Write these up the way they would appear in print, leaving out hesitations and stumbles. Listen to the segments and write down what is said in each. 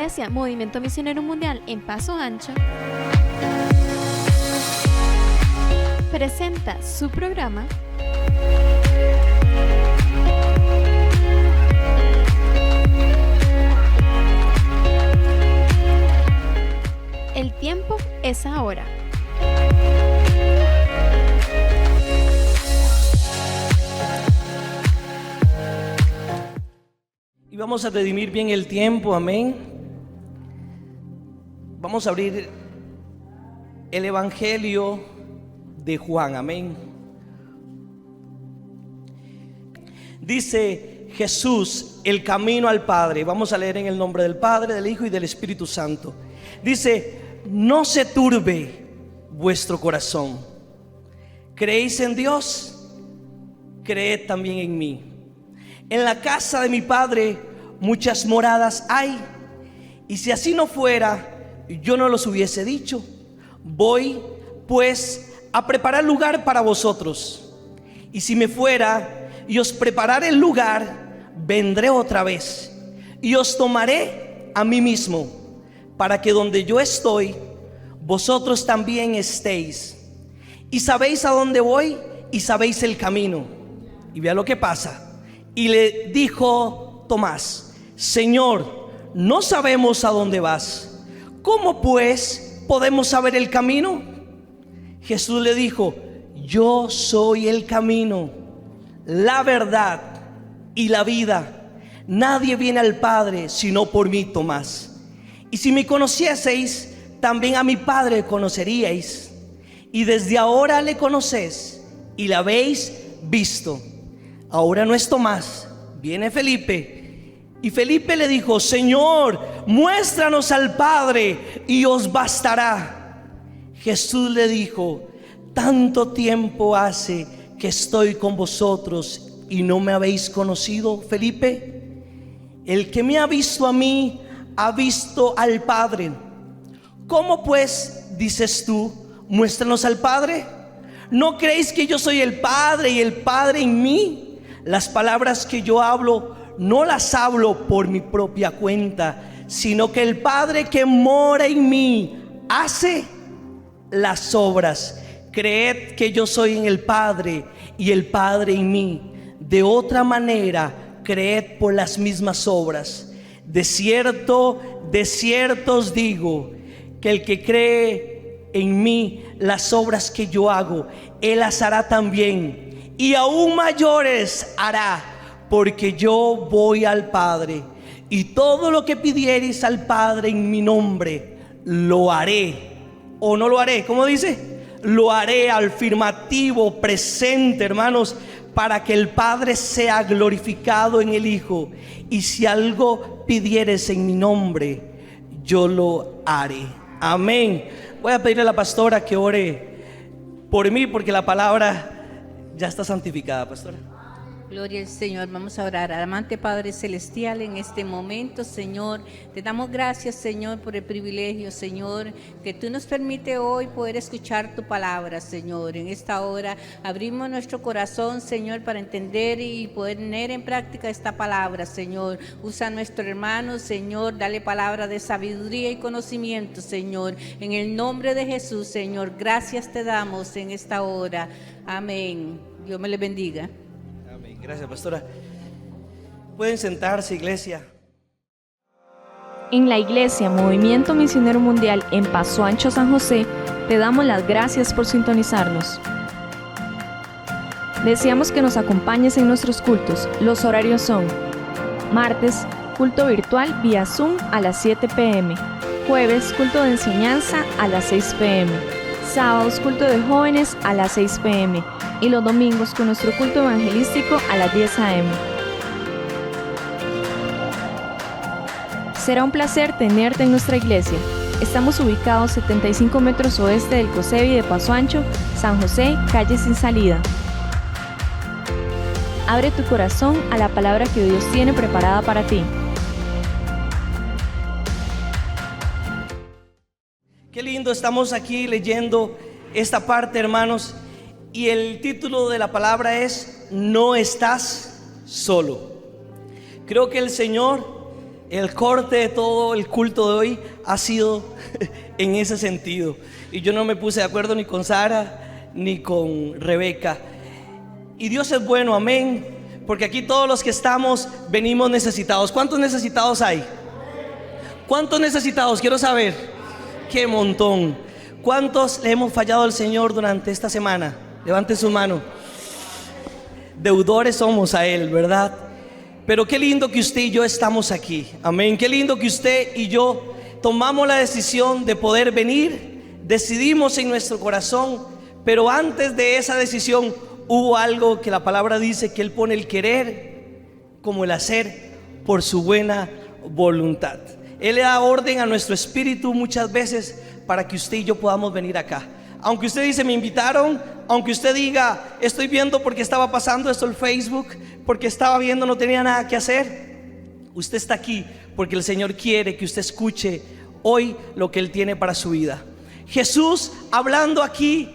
Iglesia Movimiento Misionero Mundial en Paso Ancho presenta su programa El tiempo es ahora. Y vamos a redimir bien el tiempo, amén. Vamos a abrir el Evangelio de Juan, amén. Dice Jesús, el camino al Padre. Vamos a leer en el nombre del Padre, del Hijo y del Espíritu Santo. Dice: no se turbe vuestro corazón. ¿Creéis en Dios? Creed también en mí. En la casa de mi Padre muchas moradas hay, y si así no fuera, yo no los hubiese dicho. Voy pues a preparar lugar para vosotros, y si me fuera y os prepararé el lugar, vendré otra vez y os tomaré a mí mismo, para que donde yo estoy, vosotros también estéis. Y sabéis a dónde voy y sabéis el camino. Y vea lo que pasa. Y le dijo Tomás: Señor, no sabemos a dónde vas. ¿Cómo pues podemos saber el camino? Jesús le dijo: yo soy el camino, la verdad y la vida. Nadie viene al Padre sino por mí, Tomás. Y si me conocieseis, también a mi Padre conoceríais. Y desde ahora le conocéis y le habéis visto. Ahora no es Tomás, viene Felipe. Y Felipe le dijo: Señor, muéstranos al Padre y os bastará. Jesús le dijo: tanto tiempo hace que estoy con vosotros y no me habéis conocido, Felipe. El que me ha visto a mí, ha visto al Padre. ¿Cómo pues dices tú, muéstranos al Padre? ¿No creéis que yo soy el Padre y el Padre en mí? Las palabras que yo hablo, no las hablo por mi propia cuenta, sino que el Padre que mora en mí hace las obras. Creed que yo soy en el Padre y el Padre en mí. De otra manera, creed por las mismas obras. De cierto os digo, que el que cree en mí, las obras que yo hago, él las hará también, y aún mayores hará, porque yo voy al Padre. Y todo lo que pidiereis al Padre en mi nombre, lo haré. ¿O no lo haré? ¿Cómo dice? Lo haré, afirmativo, presente, hermanos, para que el Padre sea glorificado en el Hijo. Y si algo pidieres en mi nombre, yo lo haré. Amén. Voy a pedirle a la pastora que ore por mí, porque la palabra ya está santificada, pastora. Gloria al Señor. Vamos a orar. Amante Padre Celestial, en este momento, Señor, te damos gracias, Señor, por el privilegio, Señor, que tú nos permites hoy poder escuchar tu palabra, Señor. En esta hora abrimos nuestro corazón, Señor, para entender y poder poner en práctica esta palabra, Señor. Usa a nuestro hermano, Señor, dale palabra de sabiduría y conocimiento, Señor. En el nombre de Jesús, Señor, gracias te damos en esta hora. Amén. Dios me les bendiga. Gracias, pastora. Pueden sentarse, iglesia. En la Iglesia Movimiento Misionero Mundial en Paso Ancho, San José, te damos las gracias por sintonizarnos. Deseamos que nos acompañes en nuestros cultos. Los horarios son: martes, culto virtual vía Zoom a las 7 p.m. Jueves, culto de enseñanza a las 6 p.m. Sábados, culto de jóvenes a las 6 p.m. y los domingos con nuestro culto evangelístico a las 10 a.m. Será un placer tenerte en nuestra iglesia. Estamos ubicados 75 metros oeste del COSEBI de Paso Ancho, San José, calle Sin Salida. Abre tu corazón a la palabra que Dios tiene preparada para ti. Qué lindo, estamos aquí leyendo esta parte, hermanos, y el título de la palabra es: no estás solo. Creo que el Señor El corte de todo el culto de hoy ha sido en ese sentido. Y yo no me puse de acuerdo ni con Sara ni con Rebeca. Y Dios es bueno, amén. Porque aquí todos los que estamos venimos necesitados. ¿Cuántos necesitados hay? ¿Cuántos necesitados? Quiero saber. ¡Qué montón! ¿Cuántos le hemos fallado al Señor durante esta semana? Levante su mano. Deudores somos a Él, ¿verdad? Pero qué lindo que usted y yo estamos aquí. Amén. Qué lindo que usted y yo tomamos la decisión de poder venir. Decidimos en nuestro corazón. Pero antes de esa decisión hubo algo que la palabra dice, que Él pone el querer como el hacer por su buena voluntad. Él le da orden a nuestro espíritu muchas veces para que usted y yo podamos venir acá. Aunque usted dice, me invitaron, aunque usted diga, estoy viendo porque estaba pasando esto en Facebook, porque estaba viendo, no tenía nada que hacer, usted está aquí porque el Señor quiere que usted escuche hoy lo que Él tiene para su vida. Jesús, hablando aquí,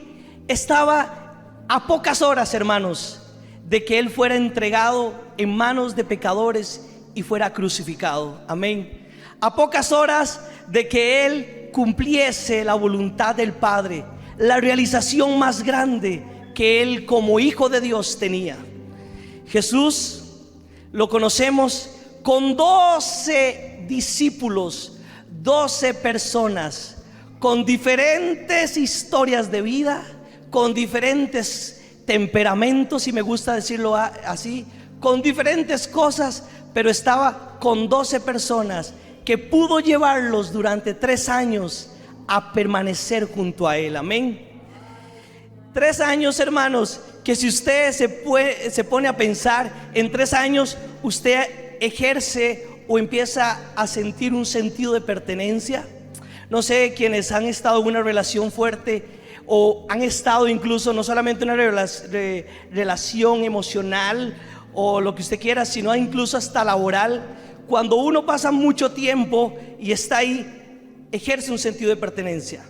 estaba a pocas horas, hermanos, de que Él fuera entregado en manos de pecadores y fuera crucificado. Amén. A pocas horas de que Él cumpliese la voluntad del Padre, la realización más grande que Él como Hijo de Dios tenía. Jesús lo conocemos con 12 discípulos, 12 personas, con diferentes historias de vida, con diferentes temperamentos, si me gusta decirlo así, con diferentes cosas, pero estaba con 12 personas que pudo llevarlos durante 3 años a permanecer junto a Él. Amén. 3 años, hermanos, que si usted se pone a pensar, en 3 años usted ejerce o empieza a sentir un sentido de pertenencia. No sé, quienes han estado en una relación fuerte o han estado incluso no solamente en una relación emocional o lo que usted quiera, sino incluso hasta laboral. Cuando uno pasa mucho tiempo y está ahí, ejerce un sentido de pertenencia.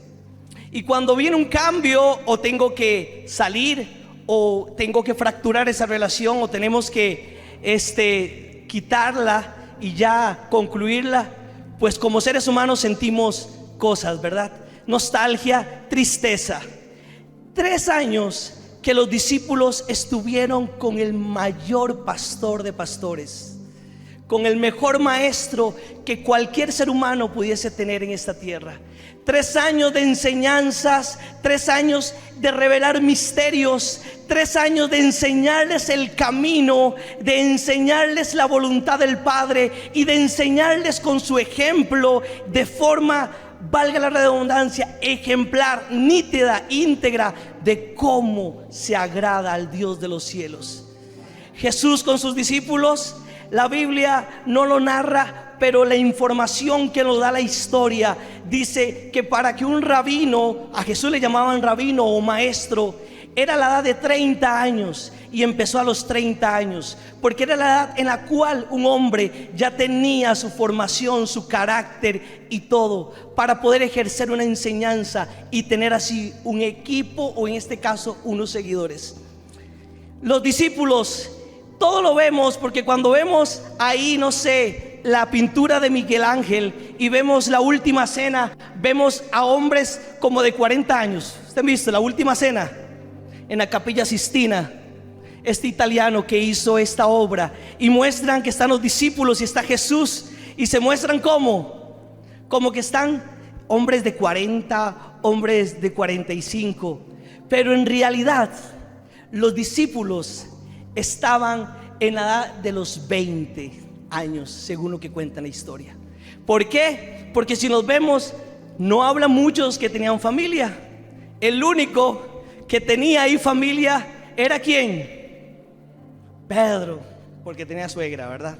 Y cuando viene un cambio, o tengo que salir, o tengo que fracturar esa relación, o tenemos que quitarla y ya concluirla, pues como seres humanos sentimos cosas, ¿verdad? Nostalgia, tristeza. 3 años que los discípulos estuvieron con el mayor pastor de pastores, con el mejor maestro que cualquier ser humano pudiese tener en esta tierra. 3 años de enseñanzas, 3 años de revelar misterios, 3 años de enseñarles el camino, de enseñarles la voluntad del Padre y de enseñarles con su ejemplo de forma, valga la redundancia, ejemplar, nítida, íntegra, de cómo se agrada al Dios de los cielos. Jesús con sus discípulos, la Biblia no lo narra, pero la información que nos da la historia dice que para que un rabino, a Jesús le llamaban rabino o maestro, era la edad de 30 años y empezó a los 30 años, porque era la edad en la cual un hombre ya tenía su formación, su carácter y todo para poder ejercer una enseñanza y tener así un equipo, o en este caso unos seguidores. Los discípulos, todo lo vemos, porque cuando vemos ahí, no sé, la pintura de Miguel Ángel y vemos la última cena, vemos a hombres como de 40 años. ¿Usted ha visto la última cena? En la Capilla Sistina, este italiano que hizo esta obra, y muestran que están los discípulos y está Jesús, y se muestran como que están hombres de 40, hombres de 45, pero en realidad los discípulos estaban en la edad de los 20 años, según lo que cuenta la historia. ¿Por qué? Porque si nos vemos, no habla muchos que tenían familia. El único que tenía ahí familia era ¿quién? Pedro, porque tenía suegra, ¿verdad?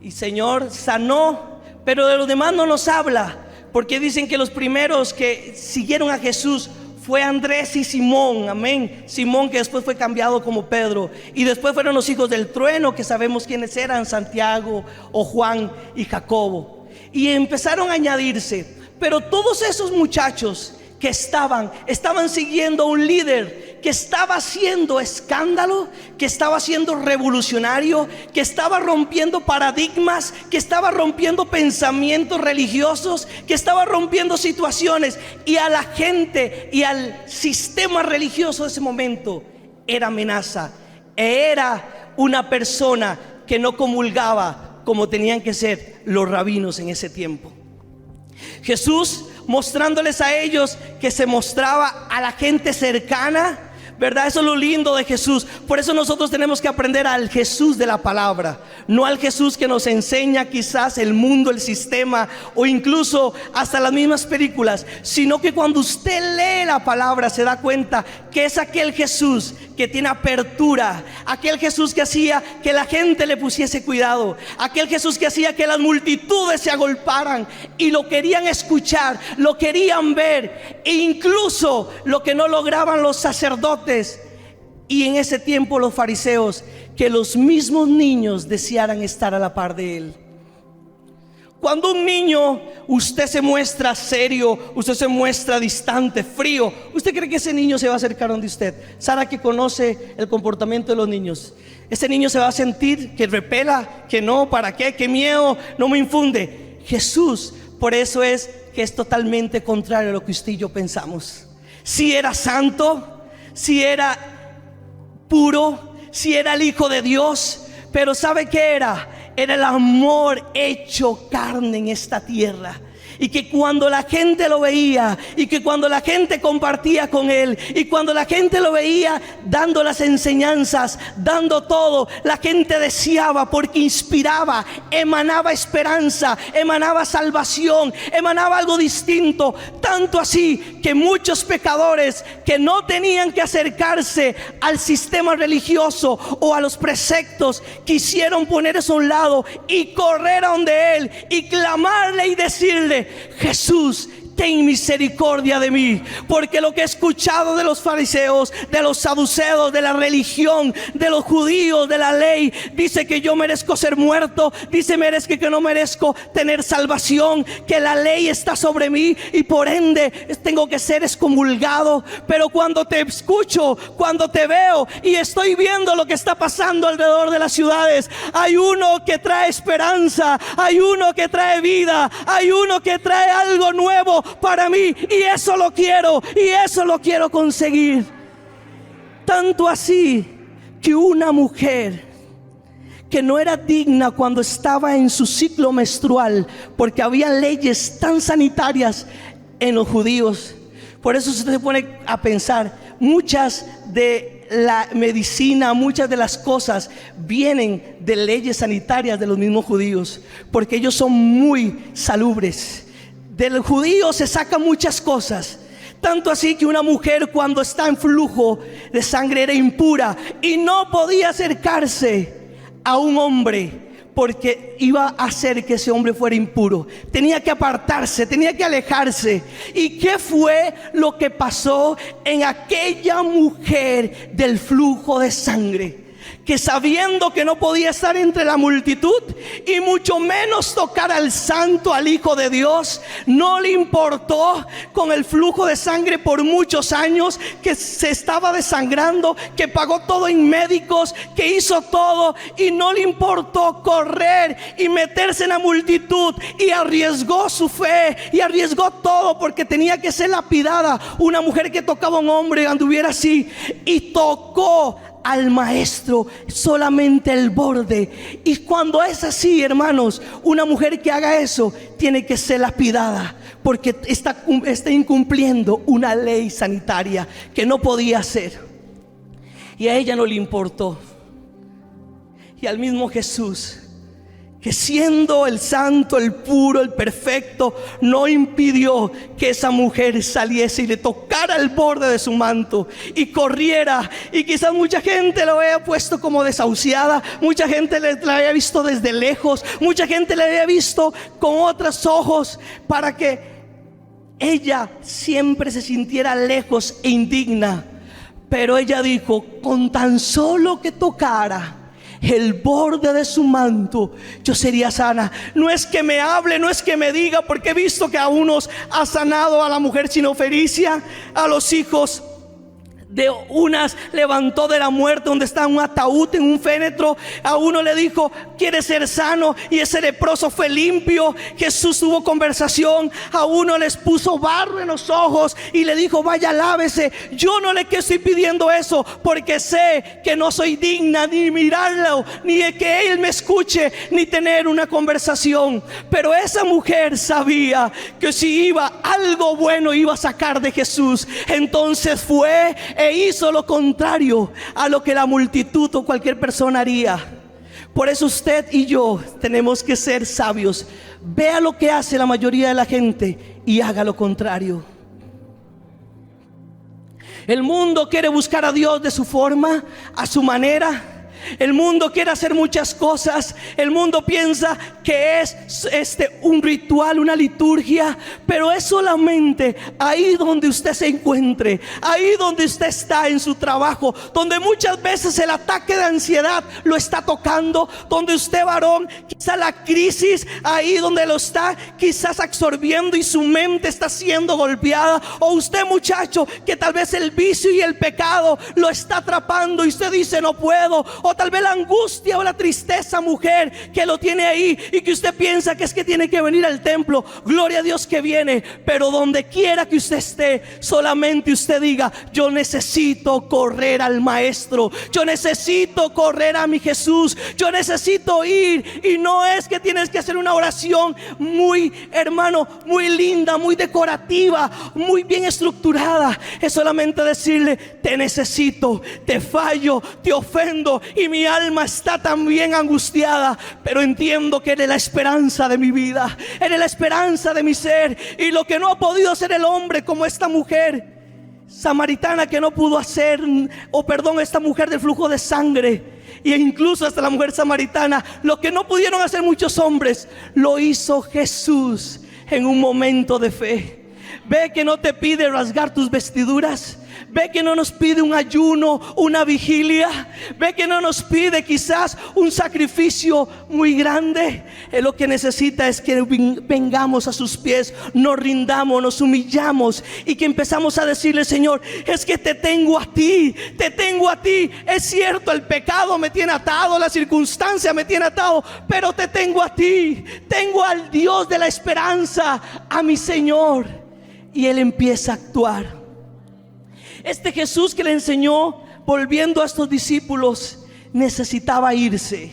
Y Señor sanó, pero de los demás no nos habla, porque dicen que los primeros que siguieron a Jesús fue Andrés y Simón, amén. Simón, que después fue cambiado como Pedro, y después fueron los hijos del trueno, que sabemos quiénes eran, Santiago o Juan y Jacobo, y empezaron a añadirse. Pero todos esos muchachos que estaban siguiendo a un líder que estaba haciendo escándalo, que estaba siendo revolucionario, que estaba rompiendo paradigmas, que estaba rompiendo pensamientos religiosos, que estaba rompiendo situaciones, y a la gente y al sistema religioso de ese momento era amenaza. Era una persona que no comulgaba como tenían que ser los rabinos en ese tiempo. Jesús, mostrándoles a ellos que se mostraba a la gente cercana, ¿verdad? Eso es lo lindo de Jesús. Por eso nosotros tenemos que aprender al Jesús de la palabra, no al Jesús que nos enseña quizás el mundo, el sistema o incluso hasta las mismas películas, sino que cuando usted lee la palabra se da cuenta que es aquel Jesús que tiene apertura, aquel Jesús que hacía que la gente le pusiese cuidado, aquel Jesús que hacía que las multitudes se agolparan y lo querían escuchar, lo querían ver, e incluso lo que no lograban los sacerdotes y en ese tiempo los fariseos, que los mismos niños desearan estar a la par de él. Cuando un niño, usted se muestra serio, usted se muestra distante, frío, ¿usted cree que ese niño se va a acercar donde usted? Sara, que conoce el comportamiento de los niños, ese niño se va a sentir que repela, que no, ¿para qué? ¿Qué miedo? No me infunde. Jesús, por eso es que es totalmente contrario a lo que usted y yo pensamos. Si era santo, si era puro, si era el Hijo de Dios, pero ¿sabe qué era? Era el amor hecho carne en esta tierra. Y que cuando la gente lo veía, y que cuando la gente compartía con él, y cuando la gente lo veía dando las enseñanzas, dando todo, la gente deseaba, porque inspiraba, emanaba esperanza, emanaba salvación, emanaba algo distinto. Tanto así que muchos pecadores que no tenían que acercarse al sistema religioso o a los preceptos, quisieron poner eso a un lado y correr a donde él y clamarle y decirle: Jesús, ten misericordia de mí, porque lo que he escuchado de los fariseos, de los saduceos, de la religión, de los judíos, de la ley, dice que yo merezco ser muerto, dice que no merezco tener salvación, que la ley está sobre mí y por ende tengo que ser excomulgado. Pero cuando te escucho, cuando te veo y estoy viendo lo que está pasando alrededor de las ciudades, hay uno que trae esperanza, hay uno que trae vida, hay uno que trae algo nuevo para mí, y eso lo quiero, y eso lo quiero conseguir. Tanto así que una mujer que no era digna cuando estaba en su ciclo menstrual, porque había leyes tan sanitarias en los judíos. Por eso usted se pone a pensar, muchas de la medicina, muchas de las cosas vienen de leyes sanitarias de los mismos judíos, porque ellos son muy salubres. Del judío se sacan muchas cosas. Tanto así que una mujer cuando está en flujo de sangre era impura y no podía acercarse a un hombre, porque iba a hacer que ese hombre fuera impuro. Tenía que apartarse, tenía que alejarse. ¿Y qué fue lo que pasó en aquella mujer del flujo de sangre? Que sabiendo que no podía estar entre la multitud y mucho menos tocar al santo, al Hijo de Dios, no le importó, con el flujo de sangre por muchos años, que se estaba desangrando, que pagó todo en médicos, que hizo todo, y no le importó correr y meterse en la multitud, y arriesgó su fe y arriesgó todo porque tenía que ser lapidada. Una mujer que tocaba a un hombre, anduviera así, y tocó al maestro solamente el borde. Y cuando es así, hermanos, una mujer que haga eso tiene que ser lapidada, porque está incumpliendo una ley sanitaria que no podía hacer. Y a ella no le importó. Y al mismo Jesús, que siendo el santo, el puro, el perfecto, no impidió que esa mujer saliese y le tocara el borde de su manto y corriera. Y quizás mucha gente lo había puesto como desahuciada, mucha gente la había visto desde lejos, mucha gente la había visto con otros ojos, para que ella siempre se sintiera lejos e indigna. Pero ella dijo: con tan solo que tocara el borde de su manto, yo sería sana. No es que me hable, no es que me diga, porque he visto que a unos ha sanado, a la mujer sinofericia, a los hijos de unas levantó de la muerte, donde está un ataúd en un fénetro. A uno le dijo: ¿quieres ser sano? Y ese leproso fue limpio. Jesús tuvo conversación. A uno les puso barro en los ojos y le dijo: vaya, lávese. Yo no le estoy pidiendo eso, porque sé que no soy digna ni mirarlo, ni de que él me escuche, ni tener una conversación. Pero esa mujer sabía que si iba, algo bueno iba a sacar de Jesús. Entonces fue e hizo lo contrario a lo que la multitud o cualquier persona haría. Por eso usted y yo tenemos que ser sabios. Vea lo que hace la mayoría de la gente y haga lo contrario. El mundo quiere buscar a Dios de su forma, a su manera. El mundo quiere hacer muchas cosas. El mundo piensa que es un ritual, una liturgia, pero es solamente ahí donde usted se encuentre, ahí donde usted está en su trabajo, donde muchas veces el ataque de ansiedad lo está tocando, donde usted, varón, quizá la crisis ahí donde lo está quizás absorbiendo y su mente está siendo golpeada. O usted, muchacho, que tal vez el vicio y el pecado lo está atrapando y usted dice: no puedo. O tal vez la angustia o la tristeza, mujer, que lo tiene ahí y que usted piensa que es que tiene que venir al templo. Gloria a Dios que viene, pero donde quiera que usted esté, solamente usted diga: yo necesito correr al Maestro, yo necesito correr a mi Jesús, yo necesito ir. Y no es que tienes que hacer una oración muy, hermano, muy linda, muy decorativa, muy bien estructurada. Es solamente decirle: te necesito, te fallo, te ofendo y mi alma está también angustiada, pero entiendo que eres la esperanza de mi vida, eres la esperanza de mi ser. Y lo que no ha podido hacer el hombre, como esta mujer samaritana que no pudo hacer, esta mujer del flujo de sangre, e incluso hasta la mujer samaritana, lo que no pudieron hacer muchos hombres, lo hizo Jesús en un momento de fe. Ve que no te pide rasgar tus vestiduras. Ve que no nos pide un ayuno, una vigilia. Ve que no nos pide quizás un sacrificio muy grande. Él lo que necesita es que vengamos a sus pies, nos rindamos, nos humillamos y que empezamos a decirle: Señor, es que te tengo a ti, te tengo a ti. Es cierto, el pecado me tiene atado, la circunstancia me tiene atado, pero te tengo a ti. Tengo al Dios de la esperanza, a mi Señor. Y Él empieza a actuar. Este Jesús que le enseñó, volviendo a estos discípulos, necesitaba irse.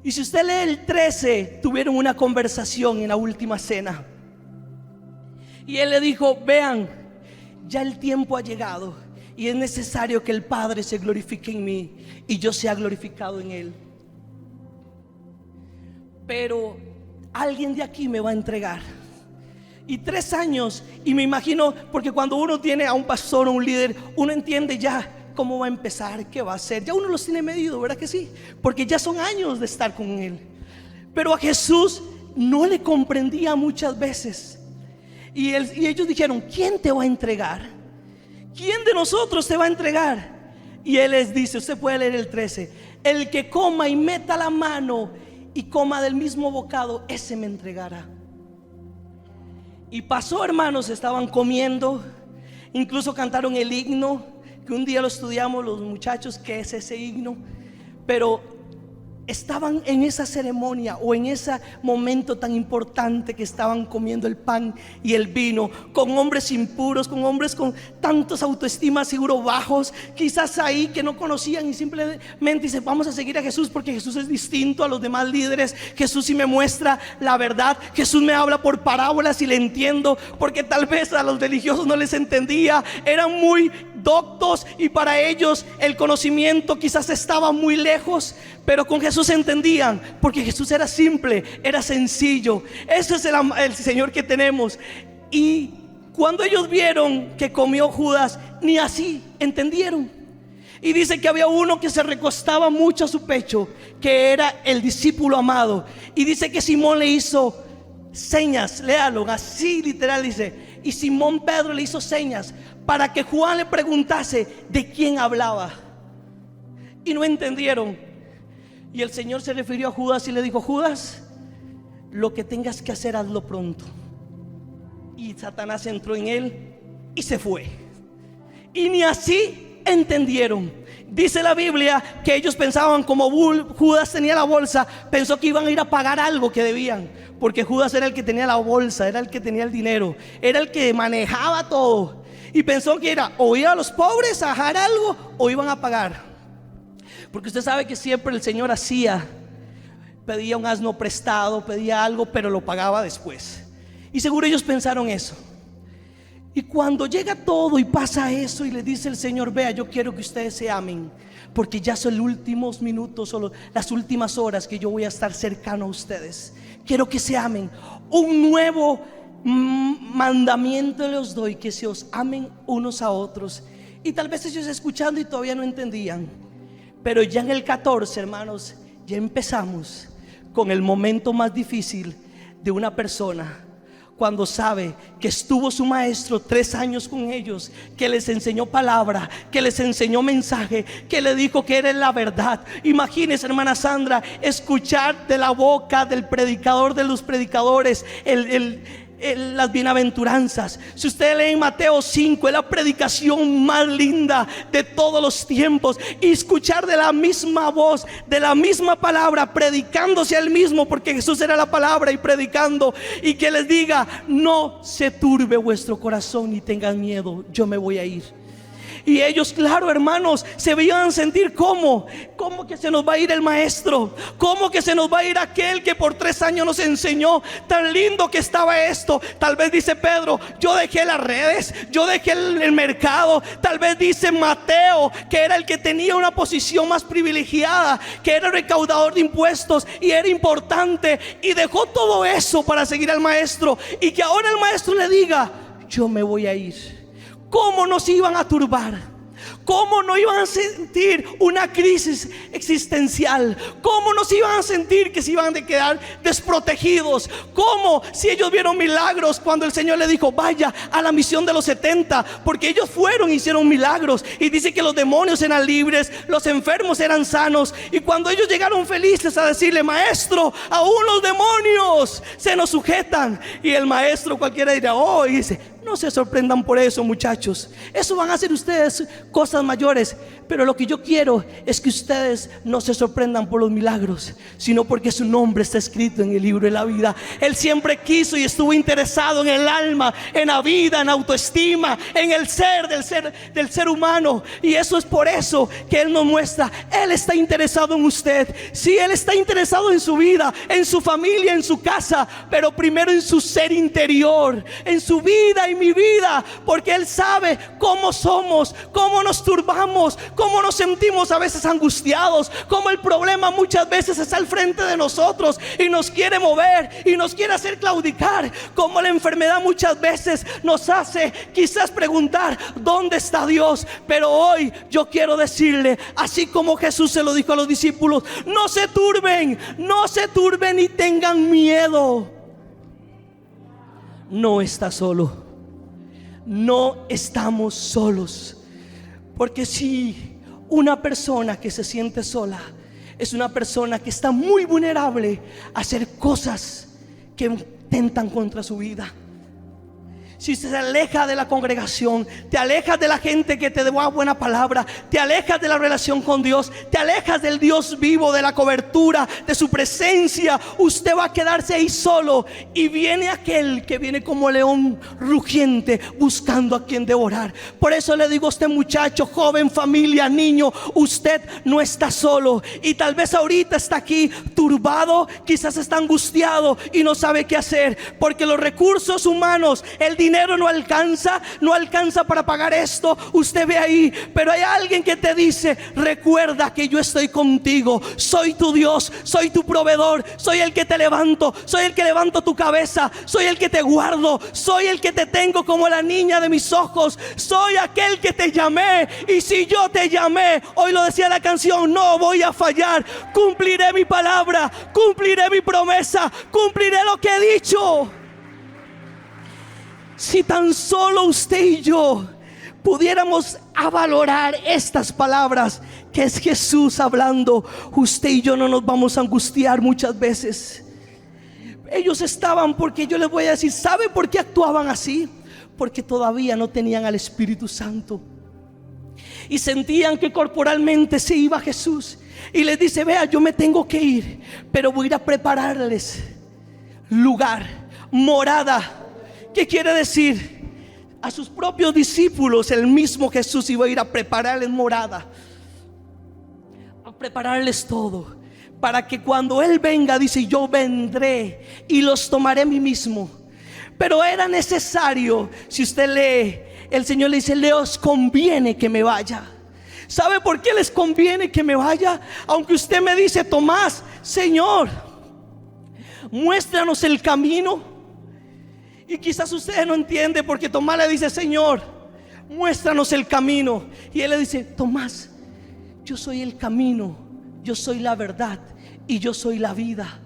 Y si usted lee el 13, tuvieron una conversación en la última cena. Y Él le dijo: vean, ya el tiempo ha llegado y es necesario que el Padre se glorifique en mí y yo sea glorificado en Él. Pero alguien de aquí me va a entregar. Y 3 años, y me imagino, porque cuando uno tiene a un pastor o un líder, uno entiende ya cómo va a empezar, qué va a hacer. Ya uno los tiene medido, ¿verdad que sí? Porque ya son años de estar con Él. Pero a Jesús no le comprendía muchas veces. Y ellos dijeron: ¿quién te va a entregar? ¿Quién de nosotros te va a entregar? Y Él les dice, usted puede leer el 13: el que coma y meta la mano y coma del mismo bocado, ese me entregará. Y pasó, hermanos, estaban comiendo, incluso cantaron el himno, que un día lo estudiamos los muchachos, que es ese himno. Pero estaban en esa ceremonia o en ese momento tan importante, que estaban comiendo el pan y el vino, con hombres impuros, con hombres con tantos autoestimas seguro bajos, quizás ahí que no conocían y simplemente dicen: vamos a seguir a Jesús porque Jesús es distinto a los demás líderes. Jesús sí me muestra la verdad, Jesús me habla por parábolas y le entiendo, porque tal vez a los religiosos no les entendía, eran muy doctos y para ellos el conocimiento quizás estaba muy lejos, pero con Jesús entendían, porque Jesús era simple, era sencillo. Ese es el Señor que tenemos. Y cuando ellos vieron que comió Judas, ni así entendieron. Y dice que había uno que se recostaba mucho a su pecho, que era el discípulo amado. Y dice que Simón le hizo señas, léalo, así literal dice. Y Simón Pedro le hizo señas para que Juan le preguntase de quién hablaba. Y no entendieron. Y el Señor se refirió a Judas y le dijo: Judas, lo que tengas que hacer, hazlo pronto. Y Satanás entró en él y se fue. Y ni así entendieron. Dice la Biblia que ellos pensaban, como Judas tenía la bolsa, pensó que iban a ir a pagar algo que debían, porque Judas era el que tenía la bolsa, era el que tenía el dinero, era el que manejaba todo. Y pensó que era o ir a los pobres a dejar algo o iban a pagar. Porque usted sabe que siempre el Señor pedía un asno prestado, pedía algo, pero lo pagaba después. Y seguro ellos pensaron eso. Y cuando llega todo y pasa eso, y le dice el Señor: vea, yo quiero que ustedes se amen, porque ya son los últimos minutos o las últimas horas que yo voy a estar cercano a ustedes. Quiero que se amen. Un nuevo mandamiento les doy, que se os amen unos a otros. Y tal vez ellos escuchando y todavía no entendían. Pero ya en el 14, hermanos, ya empezamos con el momento más difícil de una persona, cuando sabe que estuvo su maestro 3 años con ellos, que les enseñó palabra, que les enseñó mensaje, que le dijo que era la verdad. Imagínese, hermana Sandra, escuchar de la boca del predicador de los predicadores las bienaventuranzas. Si usted lee en Mateo 5, es la predicación más linda de todos los tiempos. Y escuchar de la misma voz, de la misma palabra, predicándose a él mismo, porque Jesús era la palabra, y predicando, y que les diga: no se turbe vuestro corazón ni tengan miedo, yo me voy a ir. Y ellos, claro, hermanos, se veían sentir ¿cómo que se nos va a ir el maestro? ¿Cómo que se nos va a ir aquel que por 3 años nos enseñó? Tan lindo que estaba esto. Tal vez dice Pedro: yo dejé las redes, yo dejé el mercado. Tal vez dice Mateo, que era el que tenía una posición más privilegiada, que era recaudador de impuestos y era importante, y dejó todo eso para seguir al maestro. Y que ahora el maestro le diga: yo me voy a ir. ¿Cómo nos iban a turbar? ¿Cómo no iban a sentir una crisis existencial? ¿Cómo nos iban a sentir que se iban a quedar desprotegidos? ¿Cómo, si ellos vieron milagros cuando el Señor le dijo: vaya a la misión de los 70? Porque ellos fueron, hicieron milagros, y dice que los demonios eran libres, los enfermos eran sanos. Y cuando ellos llegaron felices a decirle: maestro, aún los demonios se nos sujetan. Y el maestro, cualquiera dirá: oh, y dice: no se sorprendan por eso, muchachos. Eso van a hacer ustedes cosas mayores. Pero lo que yo quiero es que ustedes no se sorprendan por los milagros, sino porque su nombre está escrito en el libro de la vida. Él siempre quiso y estuvo interesado en el alma, en la vida, en autoestima, en el ser del ser humano. Y eso es por eso que Él nos muestra: Él está interesado en usted. Sí, Él está interesado en su vida, en su familia, en su casa, pero primero en su ser interior, en su vida y mi vida, porque Él sabe cómo somos, cómo nos turbamos, cómo nos sentimos a veces angustiados, cómo el problema muchas veces está al frente de nosotros y nos quiere mover y nos quiere hacer claudicar, cómo la enfermedad muchas veces nos hace quizás preguntar: ¿dónde está Dios? Pero hoy yo quiero decirle, así como Jesús se lo dijo a los discípulos: no se turben, no se turben ni tengan miedo. No está solo. No estamos solos. Porque si una persona que se siente sola es una persona que está muy vulnerable a hacer cosas que tentan contra su vida. Si se aleja de la congregación, te alejas de la gente que te da buena palabra, te alejas de la relación con Dios, te alejas del Dios vivo, de la cobertura, de su presencia, usted va a quedarse ahí solo. Y viene aquel que viene como león rugiente buscando a quien devorar. Por eso le digo a usted, muchacho, joven, familia, niño, usted no está solo. Y tal vez ahorita está aquí turbado, quizás está angustiado y no sabe qué hacer, porque los recursos humanos, el dinero no alcanza para pagar esto. Usted ve ahí, pero hay alguien que te dice: recuerda que yo estoy contigo, soy tu Dios, soy tu proveedor, soy el que te levanto, soy el que levanto tu cabeza, soy el que te guardo, soy el que te tengo como la niña de mis ojos, soy aquel que te llamé. Y si yo te llamé, hoy lo decía la canción, no voy a fallar, cumpliré mi palabra, cumpliré mi promesa, cumpliré lo que he dicho. Si tan solo usted y yo pudiéramos valorar estas palabras que es Jesús hablando, usted y yo no nos vamos a angustiar muchas veces. Ellos estaban, porque yo les voy a decir, ¿sabe por qué actuaban así? Porque todavía no tenían al Espíritu Santo y sentían que corporalmente se iba Jesús y les dice: vea, yo me tengo que ir, pero voy a ir a prepararles lugar, morada. ¿Qué quiere decir? A sus propios discípulos el mismo Jesús iba a ir a prepararles morada, a prepararles todo, para que cuando Él venga, dice, yo vendré y los tomaré a mí mismo. Pero era necesario, si usted lee, el Señor le dice: les conviene que me vaya. ¿Sabe por qué les conviene que me vaya? Aunque usted me dice: Tomás, Señor, muéstranos el camino. Y quizás usted no entiende, porque Tomás le dice: Señor, muéstranos el camino. Y Él le dice: Tomás, yo soy el camino, yo soy la verdad y yo soy la vida.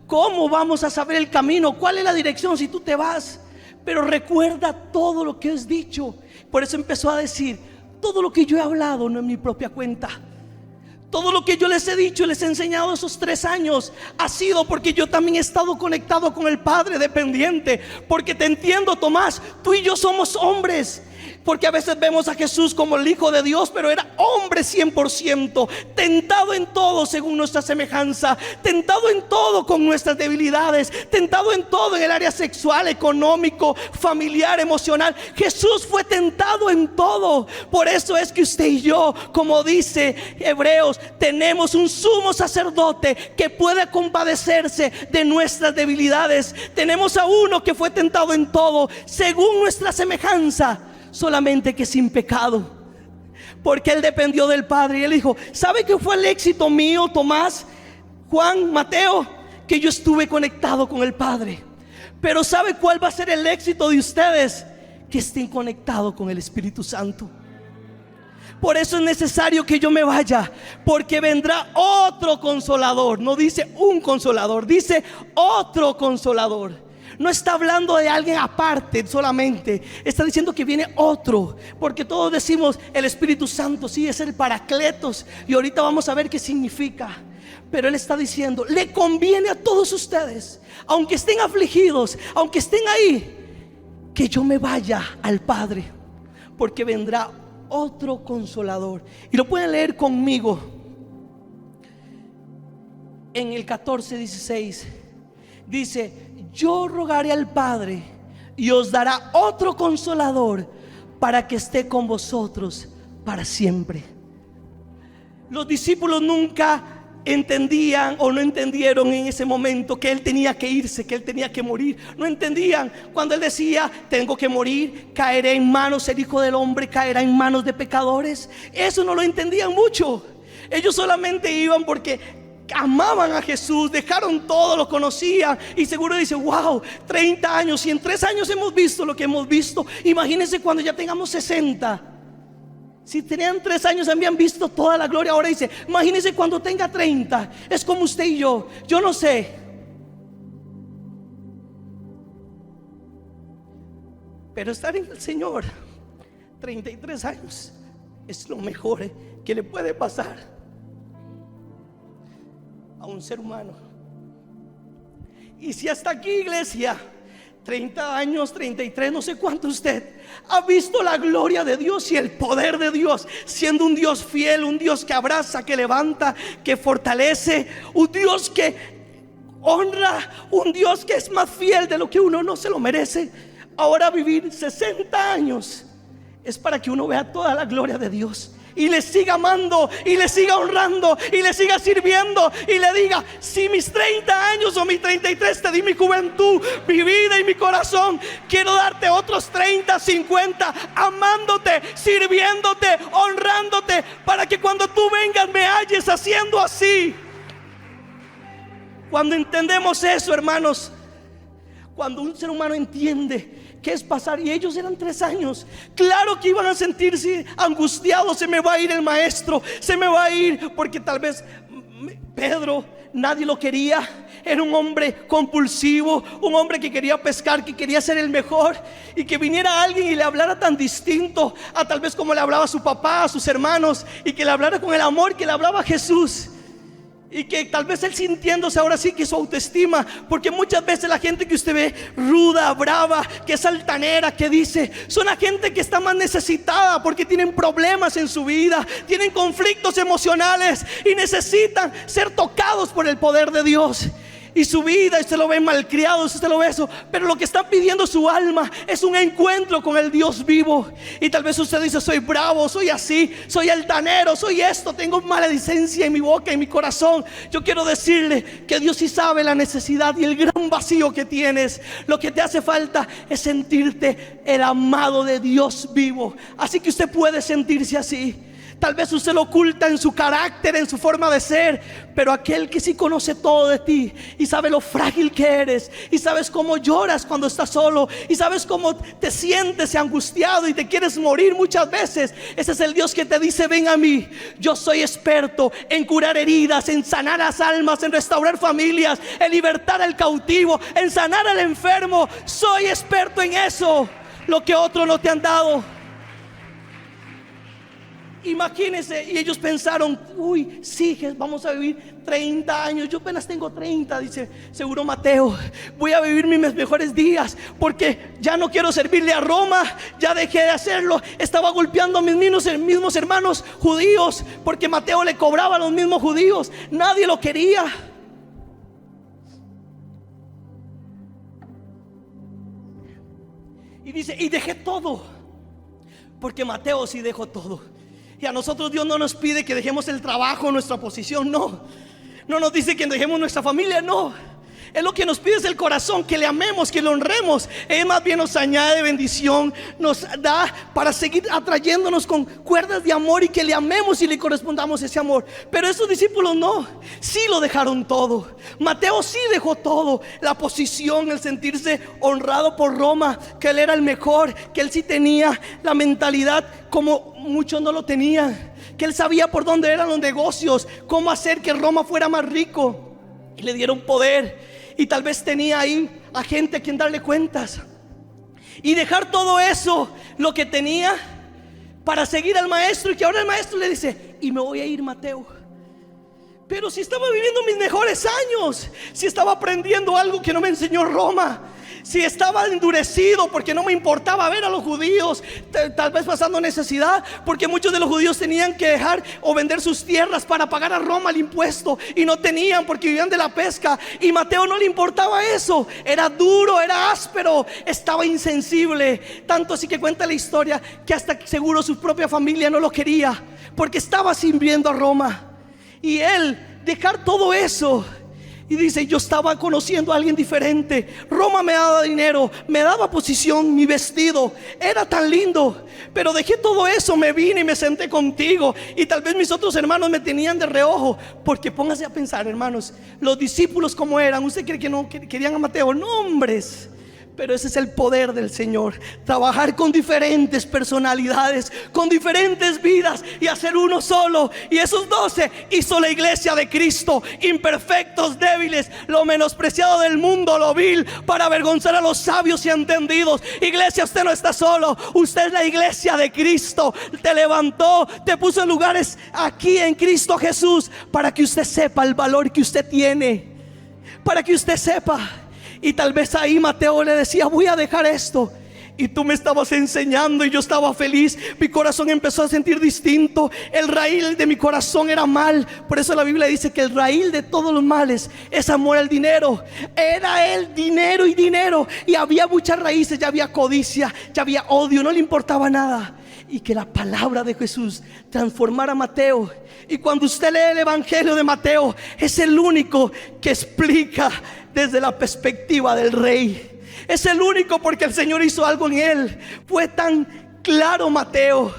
¿Cómo vamos a saber el camino? ¿Cuál es la dirección si tú te vas? Pero recuerda todo lo que has dicho. Por eso empezó a decir: todo lo que yo he hablado no es mi propia cuenta. Todo lo que yo les he dicho, les he enseñado esos 3 años, ha sido porque yo también he estado conectado con el Padre, dependiente. Porque te entiendo, Tomás, tú y yo somos hombres. Porque a veces vemos a Jesús como el Hijo de Dios, pero era hombre 100%, tentado en todo según nuestra semejanza, tentado en todo con nuestras debilidades, tentado en todo en el área sexual, económico, familiar, emocional. Jesús fue tentado en todo. Por eso es que usted y yo, como dice Hebreos, tenemos un sumo sacerdote que puede compadecerse de nuestras debilidades. Tenemos a uno que fue tentado en todo según nuestra semejanza, solamente que sin pecado, porque Él dependió del Padre. Y Él dijo: ¿sabe qué fue el éxito mío, Tomás, Juan, Mateo? Que yo estuve conectado con el Padre. Pero ¿sabe cuál va a ser el éxito de ustedes? Que estén conectados con el Espíritu Santo. Por eso es necesario que yo me vaya, porque vendrá otro consolador. No dice un consolador, dice otro consolador. No está hablando de alguien aparte solamente, está diciendo que viene otro. Porque todos decimos el Espíritu Santo, sí, es el Paracletos, y ahorita vamos a ver qué significa. Pero Él está diciendo: le conviene a todos ustedes, aunque estén afligidos, aunque estén ahí, que yo me vaya al Padre, porque vendrá otro consolador. Y lo pueden leer conmigo en el 14:16. Dice: yo rogaré al Padre y os dará otro consolador para que esté con vosotros para siempre. Los discípulos nunca entendían o no entendieron en ese momento que Él tenía que irse, que Él tenía que morir. No entendían cuando Él decía: tengo que morir, caeré en manos, el Hijo del Hombre caerá en manos de pecadores. Eso no lo entendían mucho. Ellos solamente iban porque amaban a Jesús, dejaron todo, lo conocían. Y seguro dice: wow, 30 años, y en 3 años hemos visto lo que hemos visto. Imagínense cuando ya tengamos 60. Si tenían 3 años habían visto toda la gloria. Ahora dice: imagínense cuando tenga 30. Es como usted y yo no sé. Pero estar en el Señor 33 años es lo mejor que le puede pasar a un ser humano. Y si hasta aquí, iglesia, 30 años, 33, no sé cuánto usted ha visto la gloria de Dios y el poder de Dios, siendo un Dios fiel, un Dios que abraza, que levanta, que fortalece, un Dios que honra, un Dios que es más fiel de lo que uno no se lo merece. Ahora vivir 60 años es para que uno vea toda la gloria de Dios y le siga amando, y le siga honrando, y le siga sirviendo, y le diga: si mis 30 años o mis 33 te di mi juventud, mi vida y mi corazón, quiero darte otros 30, 50, amándote, sirviéndote, honrándote, para que cuando tú vengas me halles haciendo así. Cuando entendemos eso, hermanos, cuando un ser humano entiende qué es pasar, y ellos eran 3 años, claro que iban a sentirse angustiados. Se me va a ir el maestro, se me va a ir, porque tal vez Pedro nadie lo quería. era un hombre compulsivo, un hombre que quería pescar, que quería ser el mejor, y que viniera alguien y le hablara tan distinto a tal vez como le hablaba a su papá, a sus hermanos, y que le hablara con el amor que le hablaba a Jesús. Y que tal vez él sintiéndose ahora sí que su autoestima, porque muchas veces la gente que usted ve ruda, brava, que es altanera, que dice, son la gente que está más necesitada porque tienen problemas en su vida, tienen conflictos emocionales y necesitan ser tocados por el poder de Dios. Y su vida, usted lo ve malcriado, usted lo ve eso, pero lo que está pidiendo su alma es un encuentro con el Dios vivo. Y tal vez usted dice, soy bravo, soy así, soy altanero, soy esto, tengo maledicencia en mi boca, en mi corazón. Yo quiero decirle que Dios sí sabe la necesidad y el gran vacío que tienes. Lo que te hace falta es sentirte el amado de Dios vivo. Así que usted puede sentirse así. Tal vez usted lo oculta en su carácter, en su forma de ser, pero aquel que sí conoce todo de ti y sabe lo frágil que eres, y sabes cómo lloras cuando estás solo, y sabes cómo te sientes angustiado y te quieres morir muchas veces, ese es el Dios que te dice, ven a mí. Yo soy experto en curar heridas, en sanar las almas, en restaurar familias, en libertar al cautivo, en sanar al enfermo. Soy experto en eso, lo que otros no te han dado. Imagínense, y ellos pensaron, uy, sí, vamos a vivir 30 años. Yo apenas tengo 30, dice seguro Mateo. Voy a vivir mis mejores días porque ya no quiero servirle a Roma, ya dejé de hacerlo. Estaba golpeando a mis mismos hermanos judíos porque Mateo le cobraba a los mismos judíos. Nadie lo quería. Y dice, y dejé todo, porque Mateo sí dejó todo. Y a nosotros Dios no nos pide que dejemos el trabajo, nuestra posición, no. No nos dice que dejemos nuestra familia, no. Él lo que nos pide es el corazón, que le amemos, que le honremos. Él más bien nos añade bendición, nos da para seguir atrayéndonos con cuerdas de amor y que le amemos y le correspondamos ese amor. Pero esos discípulos no, sí lo dejaron todo. Mateo sí dejó todo, la posición, el sentirse honrado por Roma, que él era el mejor, que él sí tenía la mentalidad como muchos no lo tenían, que él sabía por dónde eran los negocios, cómo hacer que Roma fuera más rico, y le dieron poder. Y tal vez tenía ahí a gente a quien darle cuentas, y dejar todo eso, lo que tenía, para seguir al maestro. Y que ahora el maestro le dice, y me voy a ir, Mateo. Pero si estaba viviendo mis mejores años, si estaba aprendiendo algo que no me enseñó Roma, si estaba endurecido porque no me importaba ver a los judíos tal vez pasando necesidad, porque muchos de los judíos tenían que dejar o vender sus tierras para pagar a Roma el impuesto, y no tenían porque vivían de la pesca. Y Mateo no le importaba eso, era duro, era áspero, estaba insensible. Tanto así que cuenta la historia que hasta seguro su propia familia no lo quería porque estaba sirviendo a Roma. Y él dejar todo eso, y dice, yo estaba conociendo a alguien diferente. Roma me daba dinero, me daba posición, mi vestido era tan lindo, pero dejé todo eso, me vine y me senté contigo. Y tal vez mis otros hermanos me tenían de reojo, porque póngase a pensar, hermanos, los discípulos como eran. ¿Usted cree que no querían a Mateo? No, hombres. Pero ese es el poder del Señor, trabajar con diferentes personalidades, con diferentes vidas, y hacer uno solo. Y esos 12 hizo la iglesia de Cristo, imperfectos, débiles, lo menospreciado del mundo, lo vil, para avergonzar a los sabios y entendidos. Iglesia, usted no está solo, usted es la iglesia de Cristo. Te levantó, te puso en lugares aquí en Cristo Jesús, para que usted sepa el valor que usted tiene, para que usted sepa. Y tal vez ahí Mateo le decía, voy a dejar esto, y tú me estabas enseñando y yo estaba feliz. Mi corazón empezó a sentir distinto. El raíz de mi corazón era mal. Por eso la Biblia dice que el raíz de todos los males es amor al dinero. Era el dinero y dinero, y había muchas raíces. Ya había codicia, ya había odio, no le importaba nada. Y que la palabra de Jesús transformara a Mateo. Y cuando usted lee el evangelio de Mateo, es el único que explica desde la perspectiva del rey. Es el único, porque el Señor hizo algo en él. Fue tan claro Mateo.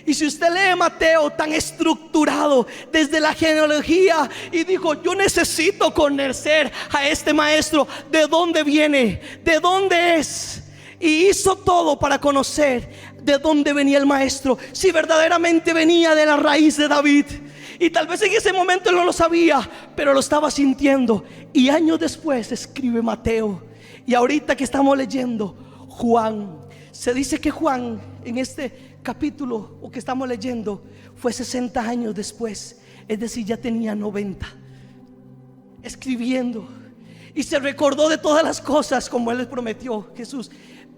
Y si usted lee Mateo, tan estructurado desde la genealogía, y dijo, yo necesito conocer a este maestro, de dónde viene, de dónde es. Y hizo todo para conocer de dónde venía el maestro, si verdaderamente venía de la raíz de David. Y tal vez en ese momento él no lo sabía, pero lo estaba sintiendo. Y años después escribe Mateo. Y ahorita que estamos leyendo Juan, se dice que Juan en este capítulo o que estamos leyendo fue 60 años después. Es decir, ya tenía 90 escribiendo. Y se recordó de todas las cosas como él les prometió. Jesús,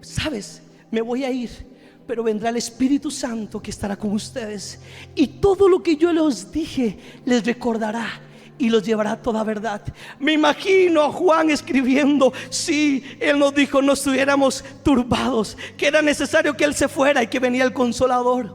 sabes, me voy a ir, pero vendrá el Espíritu Santo que estará con ustedes, y todo lo que yo les dije les recordará y los llevará a toda verdad. Me imagino a Juan escribiendo. Sí, él nos dijo no estuviéramos turbados, que era necesario que él se fuera y que venía el Consolador.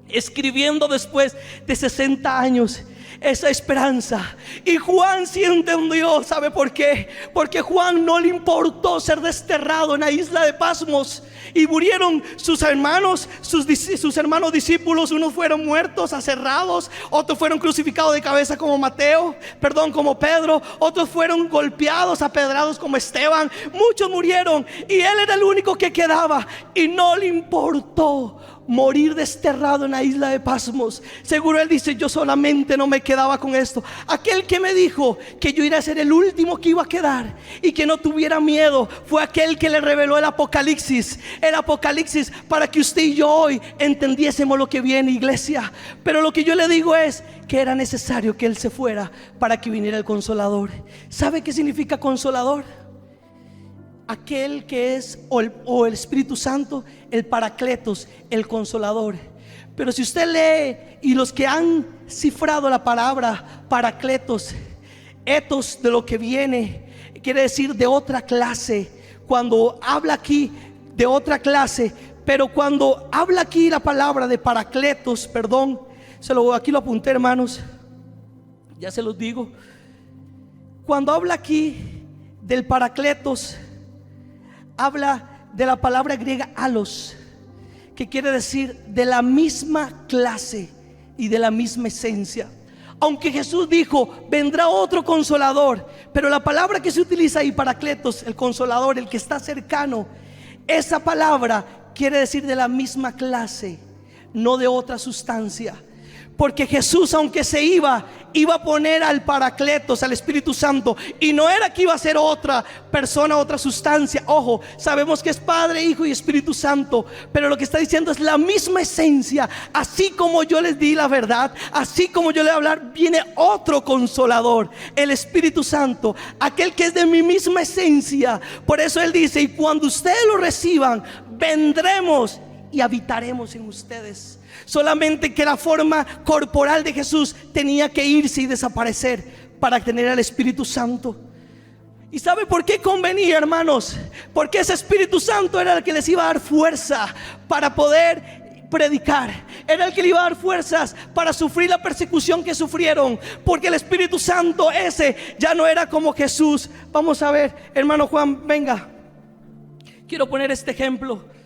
Escribiendo después de 60 años esa esperanza. Y Juan sí entendió. ¿Sabe por qué? Porque Juan no le importó ser desterrado en la isla de Patmos. Y murieron sus hermanos, sus hermanos discípulos. Unos fueron muertos, aserrados. Otros fueron crucificados de cabeza como como Pedro. Otros fueron golpeados, apedrados como Esteban. Muchos murieron y él era el único que quedaba. Y no le importó morir desterrado en la isla de Patmos. Seguro él dice: yo solamente no me quedaba con esto. Aquel que me dijo que yo iba a ser el último que iba a quedar y que no tuviera miedo fue aquel que le reveló el Apocalipsis. El Apocalipsis para que usted y yo hoy entendiésemos lo que viene, iglesia. Pero lo que yo le digo es que era necesario que él se fuera para que viniera el Consolador. ¿Sabe qué significa Consolador? Aquel que es o el Espíritu Santo, el Paracletos, el Consolador. Pero si usted lee, y los que han cifrado la palabra Paracletos, etos, de lo que viene, quiere decir de otra clase. Cuando habla aquí de otra clase, pero cuando habla aquí la palabra de Paracletos, perdón, aquí lo apunté, hermanos, ya se los digo. Cuando habla aquí del Paracletos, habla de la palabra griega alos, que quiere decir de la misma clase y de la misma esencia. Aunque Jesús dijo vendrá otro Consolador, pero la palabra que se utiliza ahí, Paracletos, el Consolador, el que está cercano, esa palabra quiere decir de la misma clase, no de otra sustancia. Porque Jesús, aunque se iba a poner al Paracletos, al Espíritu Santo, y no era que iba a ser otra persona, otra sustancia. Ojo, sabemos que es Padre, Hijo y Espíritu Santo, pero lo que está diciendo es la misma esencia. Así como yo les di la verdad, así como yo le voy a hablar, viene otro Consolador, el Espíritu Santo, aquel que es de mi misma esencia. Por eso Él dice: y cuando ustedes lo reciban, vendremos y habitaremos en ustedes. Solamente que la forma corporal de Jesús tenía que irse y desaparecer para tener al Espíritu Santo. ¿Y sabe por qué convenía, hermanos? Porque ese Espíritu Santo era el que les iba a dar fuerza para poder predicar. Era el que le iba a dar fuerzas para sufrir la persecución que sufrieron. Porque el Espíritu Santo ese ya no era como Jesús. Vamos a ver, hermano Juan, venga. Quiero poner este ejemplo.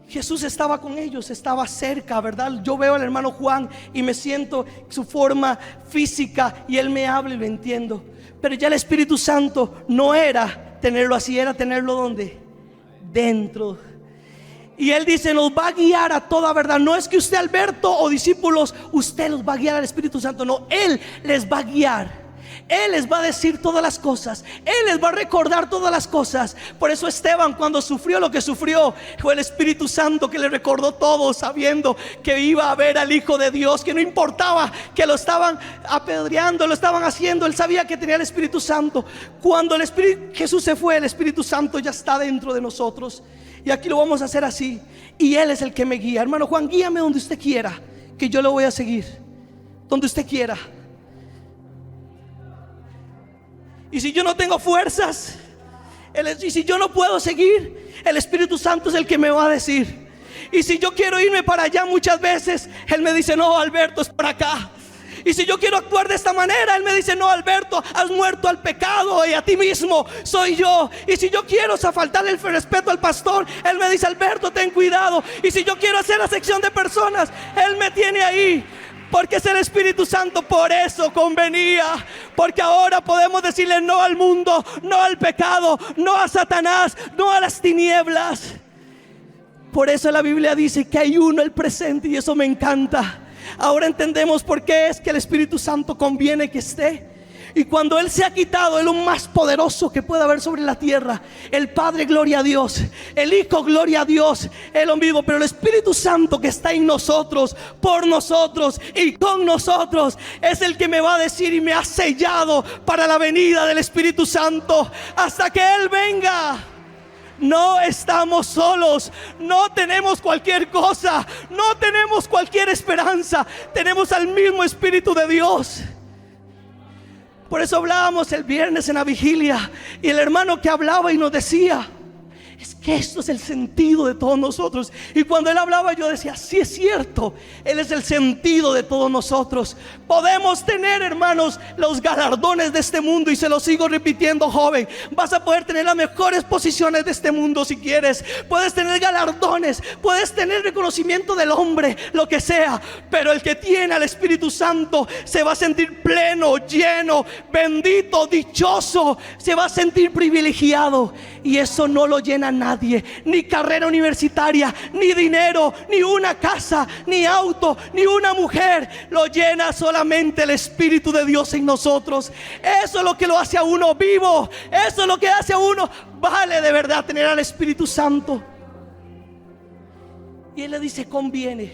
Jesús estaba con ellos, estaba cerca, ¿verdad? Yo veo al hermano Juan y me siento su forma física y él me habla y lo entiendo. Pero ya el Espíritu Santo no era tenerlo así, era tenerlo ¿dónde? Dentro. Y él dice: nos va a guiar a toda verdad. No es que usted, Alberto, o discípulos, usted los va a guiar al Espíritu Santo. No, Él les va a guiar. Él les va a decir todas las cosas. Él les va a recordar todas las cosas. Por eso Esteban, cuando sufrió lo que sufrió, fue el Espíritu Santo que le recordó todo, sabiendo que iba a ver al Hijo de Dios, que no importaba que lo estaban apedreando, lo estaban haciendo, él sabía que tenía el Espíritu Santo. Cuando Jesús se fue, el Espíritu Santo ya está dentro de nosotros. Y aquí lo vamos a hacer así. Y Él es el que me guía. Hermano Juan, guíame donde usted quiera, que yo lo voy a seguir donde usted quiera. Y si yo no tengo fuerzas, y si yo no puedo seguir, el Espíritu Santo es el que me va a decir. Y si yo quiero irme para allá, muchas veces Él me dice: no, Alberto, es para acá. Y si yo quiero actuar de esta manera, Él me dice: no, Alberto, has muerto al pecado y a ti mismo, soy yo. Y si yo quiero faltarle el respeto al pastor, Él me dice: Alberto, ten cuidado. Y si yo quiero hacer la sección de personas, Él me tiene ahí. Porque es el Espíritu Santo. Por eso convenía. Porque ahora podemos decirle no al mundo, no al pecado, no a Satanás, no a las tinieblas. Por eso la Biblia dice que hay uno, el presente, y eso me encanta. Ahora entendemos por qué es que el Espíritu Santo conviene que esté. Y cuando Él se ha quitado, es lo más poderoso que puede haber sobre la tierra. El Padre, gloria a Dios. El Hijo, gloria a Dios. Es lo mismo, pero el Espíritu Santo que está en nosotros, por nosotros y con nosotros, es el que me va a decir y me ha sellado para la venida del Espíritu Santo. Hasta que Él venga, no estamos solos, no tenemos cualquier cosa, no tenemos cualquier esperanza. Tenemos al mismo Espíritu de Dios. Por eso hablábamos el viernes en la vigilia, y el hermano que hablaba y nos decía: es que esto es el sentido de todos nosotros. Y cuando él hablaba, yo decía: sí, es cierto, Él es el sentido de todos nosotros. Podemos tener, hermanos, los galardones de este mundo, y se lo sigo repitiendo, joven. Vas a poder tener las mejores posiciones de este mundo si quieres. Puedes tener galardones, puedes tener reconocimiento del hombre, lo que sea. Pero el que tiene al Espíritu Santo se va a sentir pleno, lleno, bendito, dichoso. Se va a sentir privilegiado. Y eso no lo llena nadie, ni carrera universitaria, ni dinero, ni una casa, ni auto, ni una mujer. Lo llena solamente el Espíritu de Dios en nosotros. Eso es lo que lo hace a uno vivo. Eso es lo que hace a uno. Vale de verdad tener al Espíritu Santo. Y Él le dice: conviene.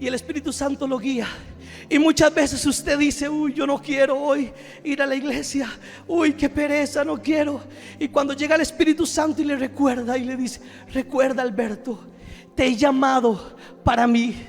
Y el Espíritu Santo lo guía. Y muchas veces usted dice: uy, yo no quiero hoy ir a la iglesia, uy, qué pereza, no quiero. Y cuando llega el Espíritu Santo y le recuerda y le dice: recuerda, Alberto, te he llamado para mí.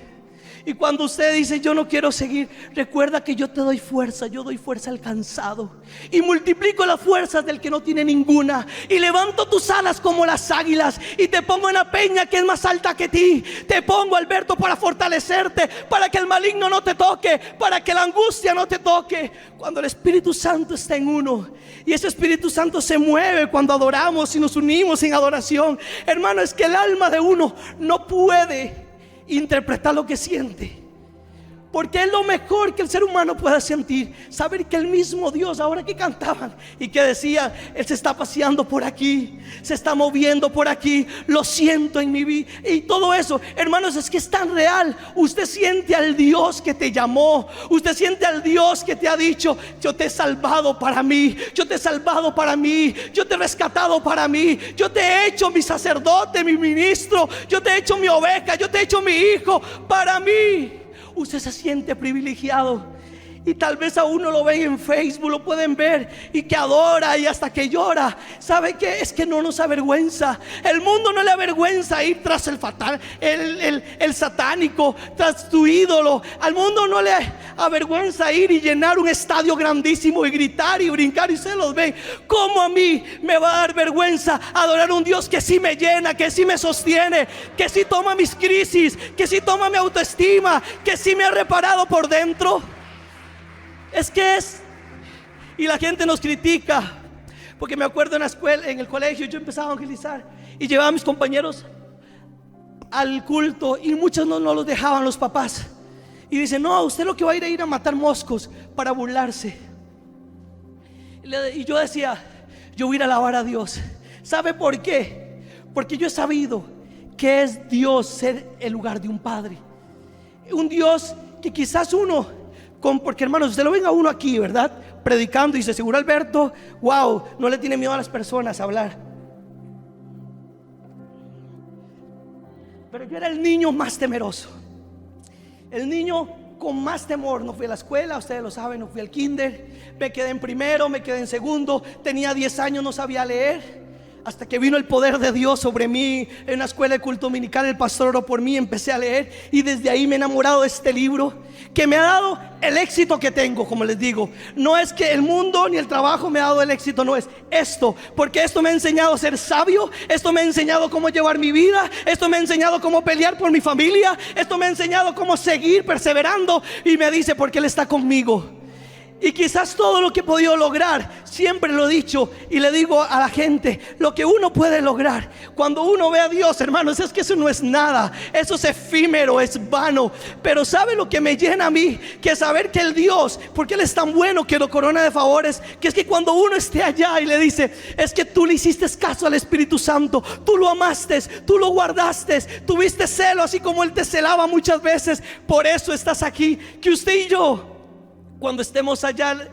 Y cuando usted dice: yo no quiero seguir, recuerda que yo te doy fuerza. Yo doy fuerza al cansado y multiplico las fuerzas del que no tiene ninguna. Y levanto tus alas como las águilas, y te pongo en la peña que es más alta que ti. Te pongo, Alberto, para fortalecerte, para que el maligno no te toque, para que la angustia no te toque. Cuando el Espíritu Santo está en uno, y ese Espíritu Santo se mueve cuando adoramos y nos unimos en adoración, hermano, es que el alma de uno no puede interpretar lo que siente, porque es lo mejor que el ser humano pueda sentir. Saber que el mismo Dios, ahora que cantaban y que decían: Él se está paseando por aquí, se está moviendo por aquí, lo siento en mi vida. Y todo eso, hermanos, es que es tan real. Usted siente al Dios que te llamó. Usted siente al Dios que te ha dicho: yo te he salvado para mí, yo te he salvado para mí, yo te he rescatado para mí, yo te he hecho mi sacerdote, mi ministro, yo te he hecho mi oveja, yo te he hecho mi hijo para mí. Usted se siente privilegiado. Y tal vez a uno lo ven en Facebook, lo pueden ver, y que adora y hasta que llora. ¿Sabe qué? Es que no nos avergüenza. El mundo no le avergüenza ir tras el fatal, el satánico, tras tu ídolo. Al mundo no le avergüenza ir y llenar un estadio grandísimo y gritar y brincar, y se los ven. ¿Cómo a mí me va a dar vergüenza adorar a un Dios que sí me llena, que sí me sostiene, que sí toma mis crisis, que sí toma mi autoestima, que sí me ha reparado por dentro? Es que es. Y la gente nos critica, porque me acuerdo en la escuela, en el colegio, yo empezaba a evangelizar y llevaba a mis compañeros al culto, y muchos no los dejaban los papás. Y dicen: no, usted lo que va a ir a matar moscos, para burlarse. Y yo decía: yo voy a ir a alabar a Dios. ¿Sabe por qué? Porque yo he sabido que es Dios ser el lugar de un padre. Un Dios que quizás uno, porque hermanos, usted lo ven a uno aquí, ¿verdad? Predicando, y dice: seguro Alberto, wow, no le tiene miedo a las personas a hablar. Pero yo era el niño más temeroso, el niño con más temor. No fui a la escuela, ustedes lo saben, no fui al kinder. Me quedé en primero, me quedé en segundo. Tenía 10 años, no sabía leer. Hasta que vino el poder de Dios sobre mí. En una escuela de culto dominical, el pastor oró por mí, empecé a leer, y desde ahí me he enamorado de este libro, que me ha dado el éxito que tengo. Como les digo, no es que el mundo ni el trabajo me ha dado el éxito, no es esto, porque esto me ha enseñado a ser sabio. Esto me ha enseñado cómo llevar mi vida. Esto me ha enseñado cómo pelear por mi familia. Esto me ha enseñado cómo seguir perseverando. Y me dice: porque Él está conmigo. Y quizás todo lo que he podido lograr, siempre lo he dicho y le digo a la gente, lo que uno puede lograr, cuando uno ve a Dios, hermanos, es que eso no es nada, eso es efímero, es vano. Pero ¿sabe lo que me llena a mí? Que saber que el Dios, porque Él es tan bueno que lo corona de favores, que es que cuando uno esté allá y le dice, es que tú le hiciste caso al Espíritu Santo, tú lo amaste, tú lo guardaste, tuviste celo así como Él te celaba muchas veces, por eso estás aquí. Que usted y yo, cuando estemos allá,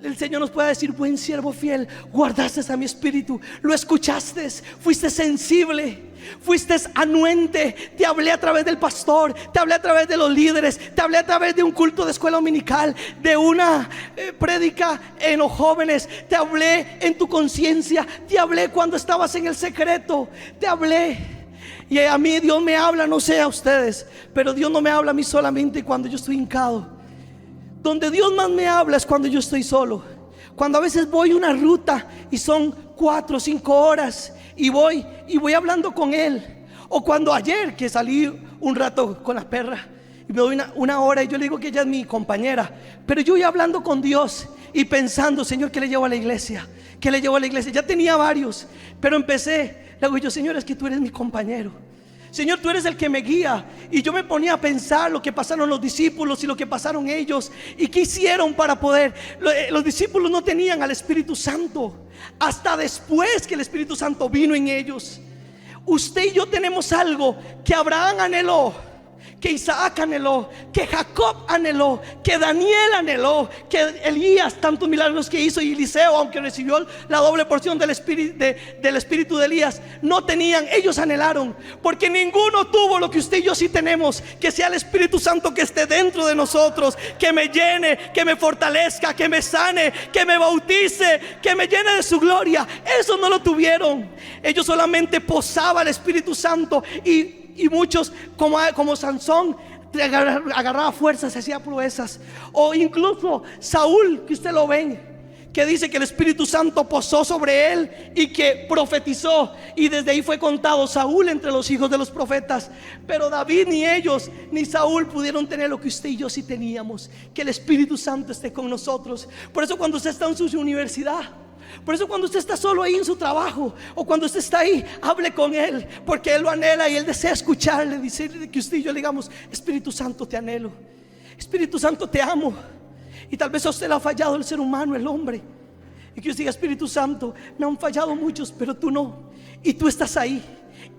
el Señor nos pueda decir, buen siervo fiel, guardaste a mi espíritu, lo escuchaste, fuiste sensible, fuiste anuente. Te hablé a través del pastor, te hablé a través de los líderes, te hablé a través de un culto de escuela dominical, de una prédica en los jóvenes, te hablé en tu conciencia, te hablé cuando estabas en el secreto, te hablé. Y a mí Dios me habla, no sé a ustedes, pero Dios no me habla a mí solamente cuando yo estoy hincado. Donde Dios más me habla es cuando yo estoy solo. Cuando a veces voy una ruta y son 4 o 5 horas y voy hablando con Él. O cuando ayer que salí un rato con la perra y me doy una hora y yo le digo que ella es mi compañera, pero yo voy hablando con Dios y pensando, Señor, ¿qué le llevo a la iglesia? ¿Qué le llevo a la iglesia? Ya tenía varios, pero empecé, le digo yo, Señor, es que tú eres mi compañero. Señor, tú eres el que me guía. Y yo me ponía a pensar lo que pasaron los discípulos y lo que pasaron ellos y qué hicieron para poder. Los discípulos no tenían al Espíritu Santo hasta después que el Espíritu Santo vino en ellos. Usted y yo tenemos algo que Abraham anheló, que Isaac anheló, que Jacob anheló, que Daniel anheló, que Elías, tantos milagros que hizo, y Eliseo, aunque recibió la doble porción del espíritu de Elías, no tenían. Ellos anhelaron, porque ninguno tuvo lo que usted y yo sí tenemos, que sea el Espíritu Santo que esté dentro de nosotros, que me llene, que me fortalezca, que me sane, que me bautice, que me llene de su gloria. Eso no lo tuvieron. Ellos solamente posaban el Espíritu Santo y muchos como Sansón agarraba fuerzas, hacía proezas. O incluso Saúl, que usted lo ven, que dice que el Espíritu Santo posó sobre él y que profetizó, y desde ahí fue contado Saúl entre los hijos de los profetas. Pero David, ni ellos ni Saúl pudieron tener lo que usted y yo sí teníamos, que el Espíritu Santo esté con nosotros. Por eso cuando usted está en su universidad, por eso cuando usted está solo ahí en su trabajo, o cuando usted está ahí, hable con Él, porque Él lo anhela y Él desea escucharle, decirle que usted y yo le digamos, Espíritu Santo, te anhelo, Espíritu Santo, te amo. Y tal vez a usted le ha fallado el ser humano, el hombre, y que usted diga, Espíritu Santo, me han fallado muchos, pero tú no. Y tú estás ahí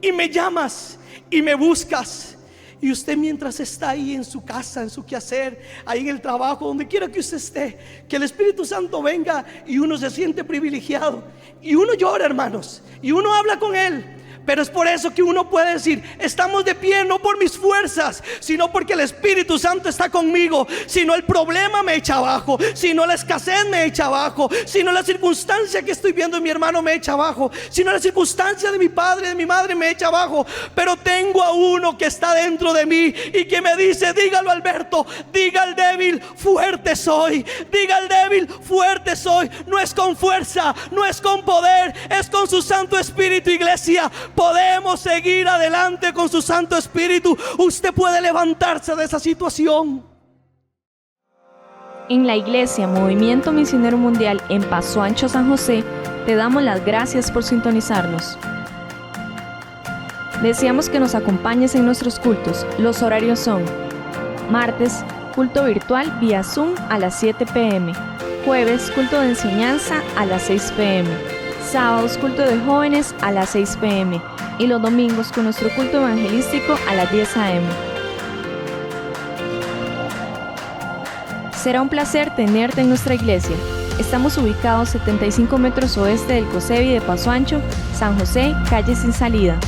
y me llamas y me buscas. Y usted, mientras está ahí en su casa, en su quehacer, ahí en el trabajo, donde quiera que usted esté, que el Espíritu Santo venga y uno se siente privilegiado. Y uno llora, hermanos, y uno habla con Él. Pero es por eso que uno puede decir, estamos de pie no por mis fuerzas, sino porque el Espíritu Santo está conmigo. Si no el problema me echa abajo, si no la escasez me echa abajo, si no la circunstancia que estoy viendo en mi hermano me echa abajo, si no la circunstancia de mi padre, de mi madre me echa abajo. Pero tengo a uno que está dentro de mí y que me dice, dígalo, Alberto, diga al débil, fuerte soy. Diga al débil, fuerte soy. No es con fuerza, no es con poder, es con su Santo Espíritu, iglesia. Podemos seguir adelante con su Santo Espíritu. Usted puede levantarse de esa situación. En la Iglesia Movimiento Misionero Mundial en Paso Ancho, San José, te damos las gracias por sintonizarnos. Deseamos que nos acompañes en nuestros cultos. Los horarios son: martes, culto virtual vía Zoom a las 7 p.m. Jueves, culto de enseñanza a las 6 p.m. Sábados, culto de jóvenes a las 6 p.m. y los domingos con nuestro culto evangelístico a las 10 a.m. Será un placer tenerte en nuestra iglesia. Estamos ubicados 75 metros oeste del COSEBI de Paso Ancho, San José, calle Sin Salida.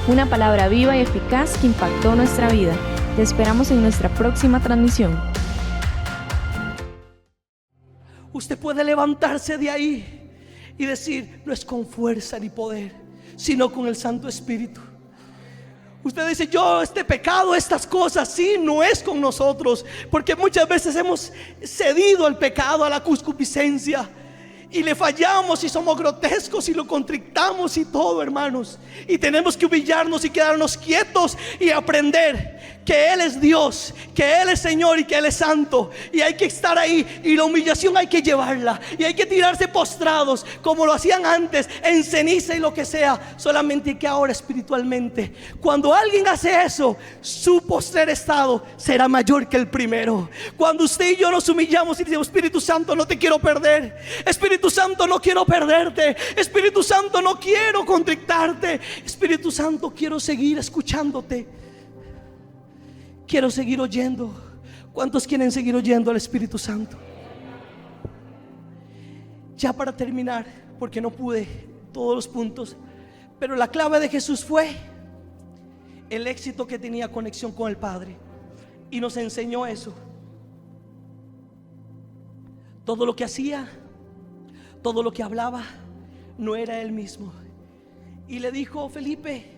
Una palabra viva y eficaz que impactó nuestra vida. Te esperamos en nuestra próxima transmisión. Usted puede levantarse de ahí y decir, no es con fuerza ni poder, sino con el Santo Espíritu. Usted dice, yo este pecado, estas cosas, sí, no es con nosotros, porque muchas veces hemos cedido al pecado, a la concupiscencia, y le fallamos y somos grotescos y lo contrictamos y todo, hermanos. Y tenemos que humillarnos y quedarnos quietos y aprender que Él es Dios, que Él es Señor y que Él es santo. Y hay que estar ahí, y la humillación hay que llevarla, y hay que tirarse postrados como lo hacían antes, en ceniza y lo que sea. Solamente que ahora espiritualmente, cuando alguien hace eso, su postrer estado será mayor que el primero. Cuando usted y yo nos humillamos y decimos: Espíritu Santo, no te quiero perder. Espíritu Santo, no quiero perderte. Espíritu Santo, no quiero contrictarte. Espíritu Santo, quiero seguir escuchándote. Quiero seguir oyendo. ¿Cuántos quieren seguir oyendo al Espíritu Santo? Ya para terminar, porque no pude todos los puntos, pero la clave de Jesús fue el éxito que tenía conexión con el Padre, y nos enseñó eso. Todo lo que hacía, todo lo que hablaba, no era Él mismo. Y le dijo: Felipe,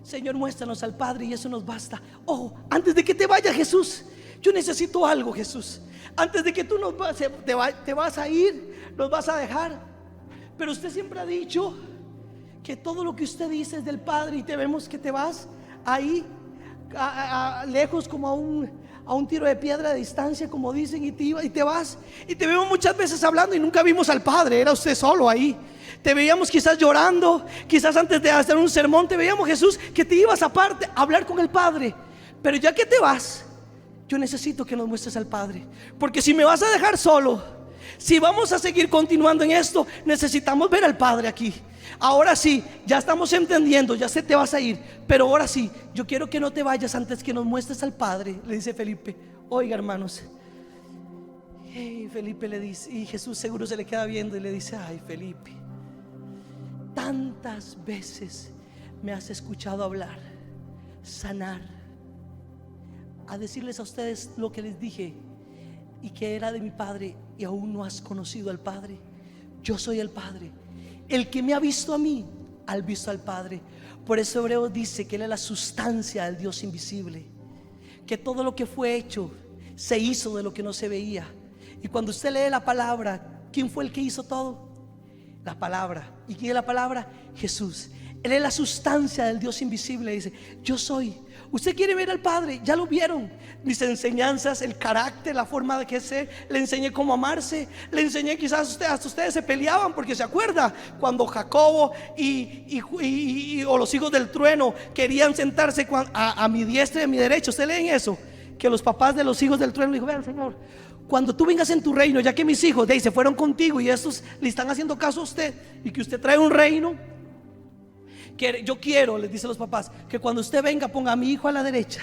Señor, muéstranos al Padre y eso nos basta. Oh, antes de que te vayas, Jesús, yo necesito algo, Jesús. Antes de que tú te vas a ir, nos vas a dejar. Pero usted siempre ha dicho que todo lo que usted dice es del Padre, y te vemos que te vas ahí lejos, como a un tiro de piedra de distancia, como dicen, y te vas. Y te vemos muchas veces hablando y nunca vimos al Padre, era usted solo ahí. Te veíamos quizás llorando, quizás antes de hacer un sermón te veíamos, Jesús, que te ibas aparte a hablar con el Padre. Pero ya que te vas, yo necesito que nos muestres al Padre, porque si me vas a dejar solo, si vamos a seguir continuando en esto, necesitamos ver al Padre aquí. Ahora sí, ya estamos entendiendo, ya sé te vas a ir, pero ahora sí, yo quiero que no te vayas antes que nos muestres al Padre, le dice Felipe. Oiga, hermanos, Felipe le dice, y Jesús seguro se le queda viendo y le dice: ay, Felipe, tantas veces me has escuchado hablar, sanar, a decirles a ustedes lo que les dije y que era de mi Padre, y aún no has conocido al Padre. Yo soy el Padre. El que me ha visto a mí, ha visto al Padre. Por eso Hebreos dice que Él es la sustancia del Dios invisible, que todo lo que fue hecho se hizo de lo que no se veía. Y cuando usted lee la palabra, ¿quién fue el que hizo todo? La palabra. ¿Y quién es la palabra? Jesús. Él es la sustancia del Dios invisible. Dice: yo soy. Usted quiere ver al Padre, ya lo vieron. Mis enseñanzas, el carácter, la forma de que ser. Le enseñé cómo amarse. Le enseñé, quizás hasta ustedes se peleaban, porque se acuerda cuando Jacobo o los hijos del trueno querían sentarse a mi diestra y a mi derecha. ¿Ustedes leen eso? Que los papás de los hijos del trueno dijo: vean, Señor, cuando tú vengas en tu reino, ya que mis hijos de ahí se fueron contigo y estos le están haciendo caso a usted, y que usted trae un reino, que yo quiero, les dice los papás, que cuando usted venga ponga a mi hijo a la derecha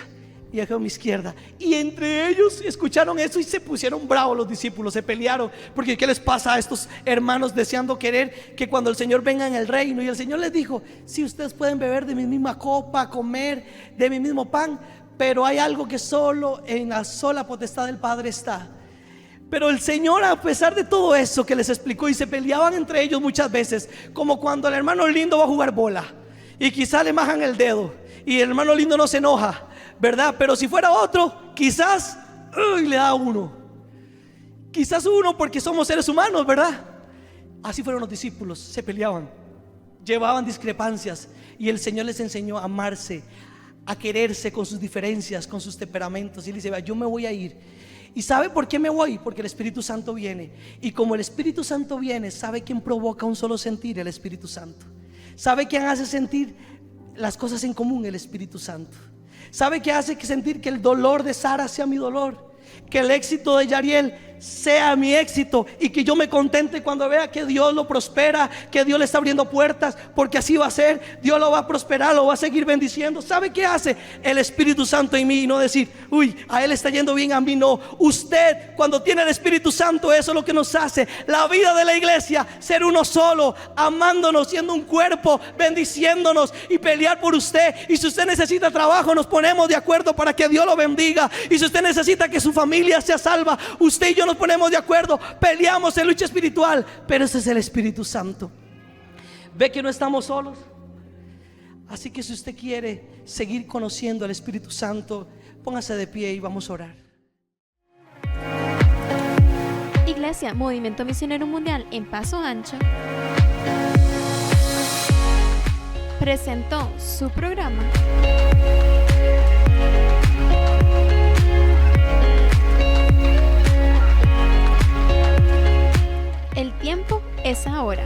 y a mi izquierda. Y entre ellos escucharon eso y se pusieron bravos los discípulos, se pelearon, porque ¿qué les pasa a estos hermanos deseando querer que cuando el Señor venga en el reino? Y el Señor les dijo: sí, ustedes pueden beber de mi misma copa, comer de mi mismo pan, pero hay algo que solo en la sola potestad del Padre está. Pero el Señor, a pesar de todo eso que les explicó, y se peleaban entre ellos muchas veces, como cuando el hermano lindo va a jugar bola y quizás le majan el dedo y el hermano lindo no se enoja, ¿verdad? Pero si fuera otro, quizás le da uno, quizás uno, porque somos seres humanos, ¿verdad? Así fueron los discípulos, se peleaban, llevaban discrepancias, y el Señor les enseñó a amarse, a quererse con sus diferencias, con sus temperamentos. Y él dice: vea, yo me voy a ir. ¿Y sabe por qué me voy? Porque el Espíritu Santo viene. Y como el Espíritu Santo viene, ¿sabe quién provoca un solo sentir? El Espíritu Santo. ¿Sabe quién hace sentir las cosas en común? El Espíritu Santo. ¿Sabe qué hace sentir que el dolor de Sara sea mi dolor? Que el éxito de Yariel sea mi éxito, y que yo me contente cuando vea que Dios lo prospera, que Dios le está abriendo puertas, porque así va a ser. Dios lo va a prosperar, lo va a seguir bendiciendo. ¿Sabe qué hace? El Espíritu Santo en mí. Y no decir: uy, a él está yendo bien, a mí no. Usted, cuando tiene el Espíritu Santo, eso es lo que nos hace la vida de la iglesia, ser uno solo, amándonos, siendo un cuerpo, bendiciéndonos y pelear por usted. Y si usted necesita trabajo, nos ponemos de acuerdo para que Dios lo bendiga. Y si usted necesita que su familia sea salva, usted y yo nos ponemos de acuerdo, peleamos en lucha espiritual. Pero ese es el Espíritu Santo. Ve que no estamos solos. Así que si usted quiere seguir conociendo al Espíritu Santo, póngase de pie y vamos a orar. Iglesia Movimiento Misionero Mundial en Paso Ancho presentó su programa El tiempo es ahora.